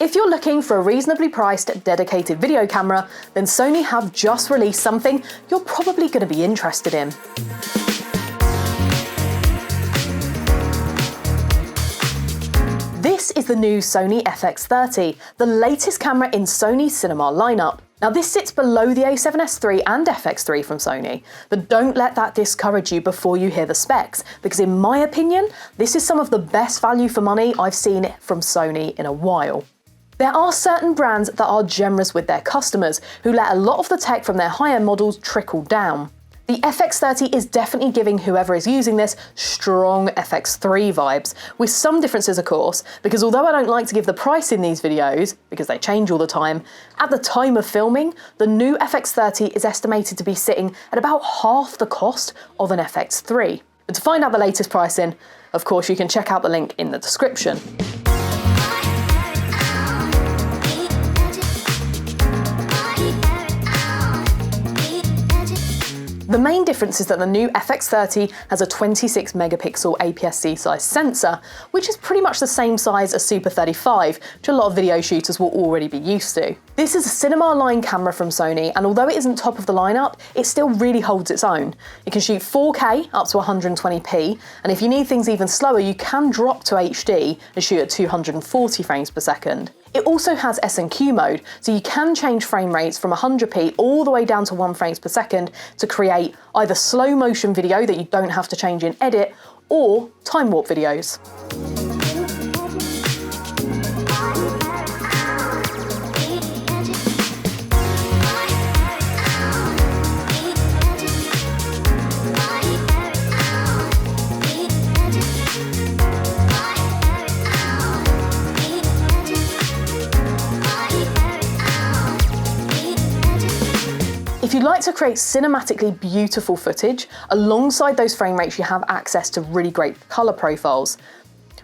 If you're looking for a reasonably priced, dedicated video camera, then Sony have just released something you're probably going to be interested in. This is the new Sony FX30, the latest camera in Sony's cinema lineup. Now this sits below the a7S III and FX3 from Sony, but don't let that discourage you before you hear the specs, because in my opinion, this is some of the best value for money I've seen from Sony in a while. There are certain brands that are generous with their customers, who let a lot of the tech from their high-end models trickle down. The FX30 is definitely giving whoever is using this strong FX3 vibes, with some differences of course, because although I don't like to give the price in these videos, because they change all the time, at the time of filming, the new FX30 is estimated to be sitting at about half the cost of an FX3. But to find out the latest pricing, of course you can check out the link in the description. The main difference is that the new FX30 has a 26 megapixel APS-C size sensor, which is pretty much the same size as Super 35, which a lot of video shooters will already be used to. This is a cinema line camera from Sony, and although it isn't top of the lineup, it still really holds its own. It can shoot 4K up to 120p, and if you need things even slower, you can drop to HD and shoot at 240 frames per second. It also has S&Q mode, so you can change frame rates from 100p all the way down to 1 frames per second to create either slow motion video that you don't have to change in edit, or time warp videos. If you'd like to create cinematically beautiful footage, alongside those frame rates you have access to really great colour profiles.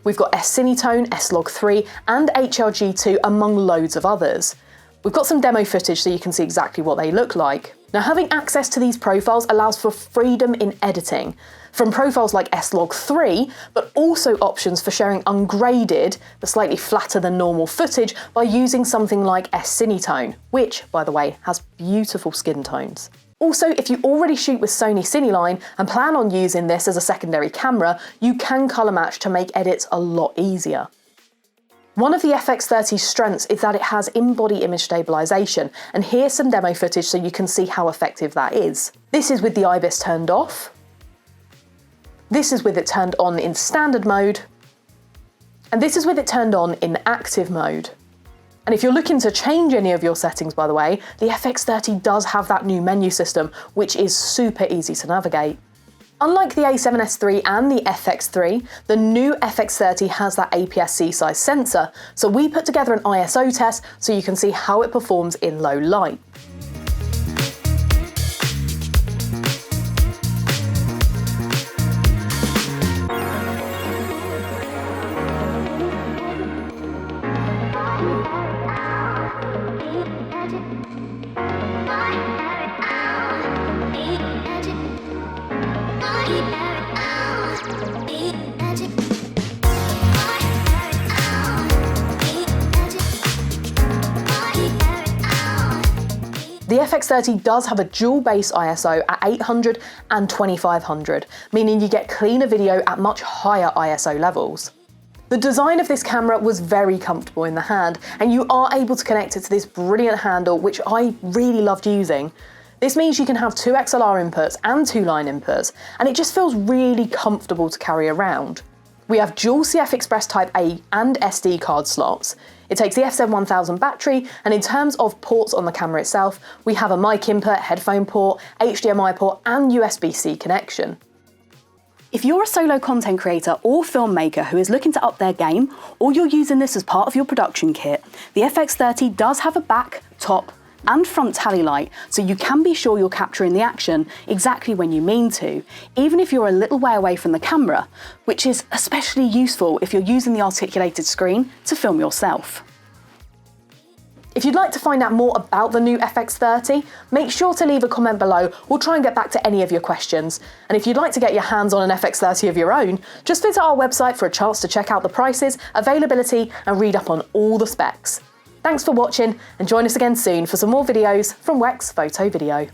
We've got S-Cinetone, S-Log3 and HLG2 among loads of others. We've got some demo footage so you can see exactly what they look like. Now having access to these profiles allows for freedom in editing, from profiles like S-Log3, but also options for sharing ungraded, but slightly flatter than normal footage by using something like S-Cinetone, which, by the way, has beautiful skin tones. Also, if you already shoot with Sony Cineline and plan on using this as a secondary camera, you can colour match to make edits a lot easier. One of the FX30's strengths is that it has in-body image stabilisation, and here's some demo footage so you can see how effective that is. This is with the IBIS turned off. This is with it turned on in standard mode. And this is with it turned on in active mode. And if you're looking to change any of your settings, by the way, the FX30 does have that new menu system, which is super easy to navigate. Unlike the a7S III and the FX3, the new FX30 has that APS-C size sensor, so we put together an ISO test so you can see how it performs in low light. The FX30 does have a dual base ISO at 800 and 2500, meaning you get cleaner video at much higher ISO levels. The design of this camera was very comfortable in the hand, and you are able to connect it to this brilliant handle, which I really loved using. This means you can have 2 XLR inputs and 2 line inputs, and it just feels really comfortable to carry around. We have dual CF Express Type A and SD card slots. It takes the FZ1000 battery, and in terms of ports on the camera itself, we have a mic input, headphone port, HDMI port and USB-C connection. If you're a solo content creator or filmmaker who is looking to up their game, or you're using this as part of your production kit, the FX30 does have a back, top and front tally light, so you can be sure you're capturing the action exactly when you mean to, even if you're a little way away from the camera, which is especially useful if you're using the articulated screen to film yourself. If you'd like to find out more about the new FX30, make sure to leave a comment below. We'll try and get back to any of your questions. And if you'd like to get your hands on an FX30 of your own, just visit our website for a chance to check out the prices, availability, and read up on all the specs. Thanks for watching, and join us again soon for some more videos from Wex Photo Video.